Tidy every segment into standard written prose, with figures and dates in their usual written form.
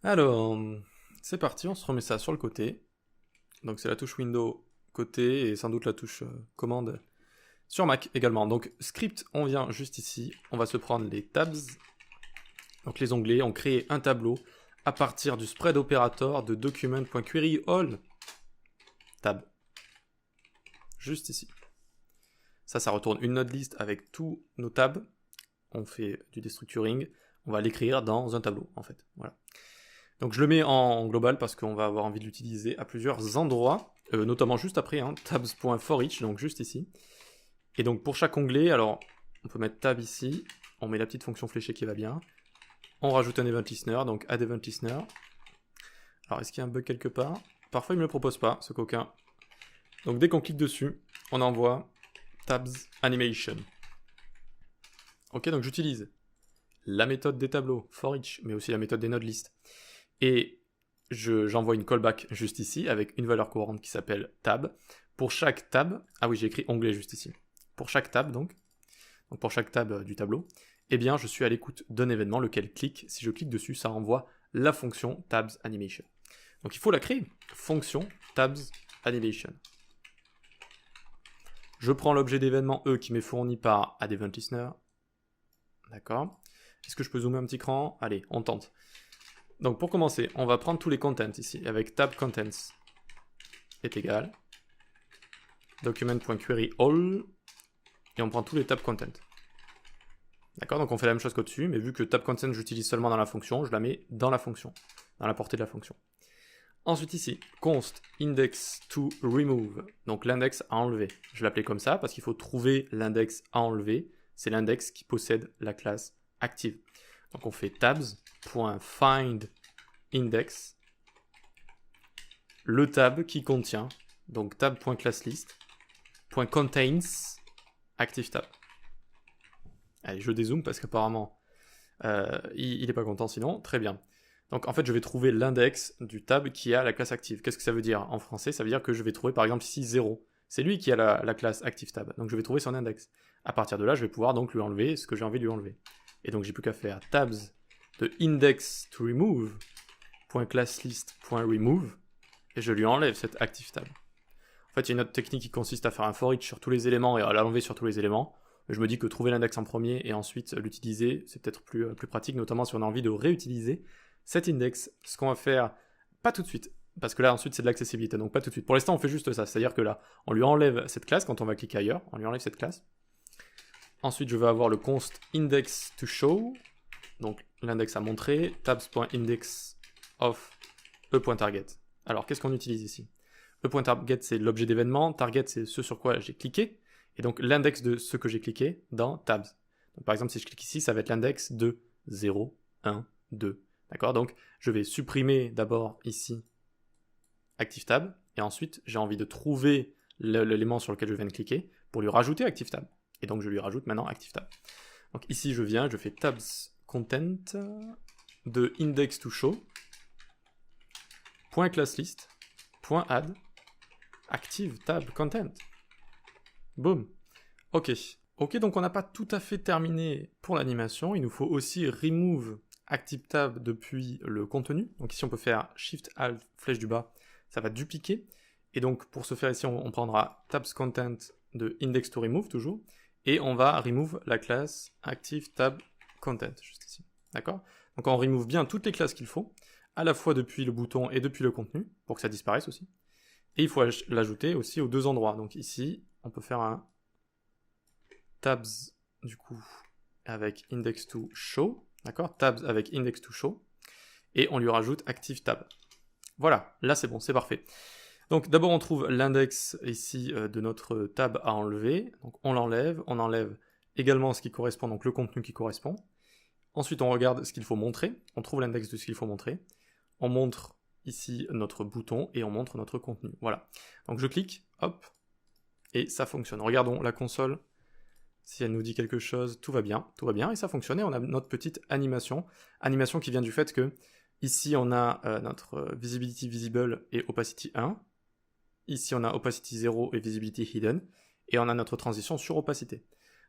Alors, c'est parti, on se remet ça sur le côté. Donc c'est la touche Windows côté et sans doute la touche commande sur Mac également. Donc script, on vient juste ici, on va se prendre les tabs, donc les onglets, on crée un tableau à partir du spread operator de document.query all tab. Juste ici. Ça retourne une node list avec tous nos tabs. On fait du destructuring, on va l'écrire dans un tableau en fait. Voilà. Donc je le mets en global parce qu'on va avoir envie de l'utiliser à plusieurs endroits, notamment juste après, tabs.forEach, donc juste ici. Et donc pour chaque onglet, alors on peut mettre tab ici, on met la petite fonction fléchée qui va bien, on rajoute un event listener, donc add event listener. Alors est-ce qu'il y a un bug quelque part? Parfois il ne me le propose pas, ce coquin. Donc dès qu'on clique dessus, on envoie tabs animation. Ok, donc j'utilise la méthode des tableaux, forEach, mais aussi la méthode des node list. Et j'envoie une callback juste ici avec une valeur courante qui s'appelle tab. Pour chaque tab, ah oui, j'ai écrit onglet juste ici. Pour chaque tab, donc pour chaque tab du tableau, eh bien, je suis à l'écoute d'un événement, lequel clique. Si je clique dessus, ça renvoie la fonction tabs animation. Donc il faut la créer. Fonction tabs animation. Je prends l'objet d'événement E qui m'est fourni par add event listener. D'accord. Est-ce que je peux zoomer un petit cran? Allez, on tente. Donc pour commencer, on va prendre tous les contents ici, avec tab contents est égal document.query all, et on prend tous les tab content. D'accord, donc on fait la même chose qu'au-dessus, mais vu que tab content j'utilise seulement dans la fonction, je la mets dans la fonction, dans la portée de la fonction. Ensuite ici, const index to remove, donc l'index à enlever. Je l'appelais comme ça parce qu'il faut trouver l'index à enlever, c'est l'index qui possède la classe active. Donc on fait tabs.find index, le tab qui contient, donc tab.classlist.contains active tab. Allez, je dézoome parce qu'apparemment il n'est pas content sinon. Très bien. Donc en fait, je vais trouver l'index du tab qui a la classe active. Qu'est-ce que ça veut dire en français? Ça veut dire que je vais trouver par exemple ici 0. C'est lui qui a la classe active tab. Donc je vais trouver son index. À partir de là, je vais pouvoir donc lui enlever ce que j'ai envie de lui enlever. Et donc j'ai plus qu'à faire tabs de index to remove .classlist.remove et je lui enlève cette active tab. En fait, il y a une autre technique qui consiste à faire un for each sur tous les éléments et à l'enlever sur tous les éléments. Je me dis que trouver l'index en premier et ensuite l'utiliser, c'est peut-être plus pratique, notamment si on a envie de réutiliser cet index. Ce qu'on va faire, pas tout de suite, parce que là ensuite c'est de l'accessibilité, donc pas tout de suite. Pour l'instant on fait juste ça, c'est-à-dire que là, on lui enlève cette classe quand on va cliquer ailleurs, on lui enlève cette classe. Ensuite je vais avoir le const index to show, donc l'index à montrer, tabs.index of e.target. Alors qu'est-ce qu'on utilise ici? E.target c'est l'objet d'événement, target c'est ce sur quoi j'ai cliqué, et donc l'index de ce que j'ai cliqué dans tabs. Donc, par exemple si je clique ici, ça va être l'index de 0, 1, 2. D'accord? Donc je vais supprimer d'abord ici active tab, et ensuite j'ai envie de trouver l'élément sur lequel je viens de cliquer pour lui rajouter active tab. Et donc je lui rajoute maintenant active tab. Donc ici je fais tabs content de index to show .classlist .add active tab content. Boom. Ok. Ok, donc on n'a pas tout à fait terminé pour l'animation. Il nous faut aussi remove active tab depuis le contenu. Donc ici on peut faire Shift Alt flèche du bas, ça va dupliquer. Et donc pour ce faire ici on prendra tabs content de index to remove toujours. Et on va remove la classe active tab content juste ici. D'accord? Donc on remove bien toutes les classes qu'il faut, à la fois depuis le bouton et depuis le contenu, pour que ça disparaisse aussi. Et il faut l'ajouter aussi aux deux endroits. Donc ici, on peut faire un tabs, du coup, avec index to show, d'accord? Tabs avec index to show, et on lui rajoute active tab. Voilà, là c'est bon, c'est parfait. Donc d'abord on trouve l'index ici de notre tab à enlever, donc on enlève également ce qui correspond, donc le contenu qui correspond. Ensuite on regarde ce qu'il faut montrer, on trouve l'index de ce qu'il faut montrer, on montre ici notre bouton et on montre notre contenu. Voilà. Donc je clique, hop, et ça fonctionne. Regardons la console, si elle nous dit quelque chose, tout va bien, et ça fonctionne, et on a notre petite animation qui vient du fait que ici on a notre visibility visible et opacity 1, ici on a opacity 0 et visibility hidden, et on a notre transition sur opacité.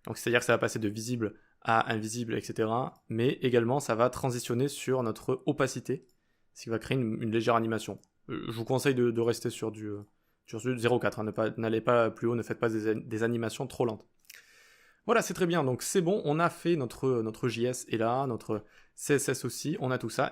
Donc c'est-à-dire que ça va passer de visible à invisible, etc. Mais également ça va transitionner sur notre opacité, ce qui va créer une légère animation. Je vous conseille de rester sur du 0,4, hein, n'allez pas plus haut, ne faites pas des animations trop lentes. Voilà, c'est très bien, donc c'est bon, on a fait notre JS est là, notre CSS aussi, on a tout ça.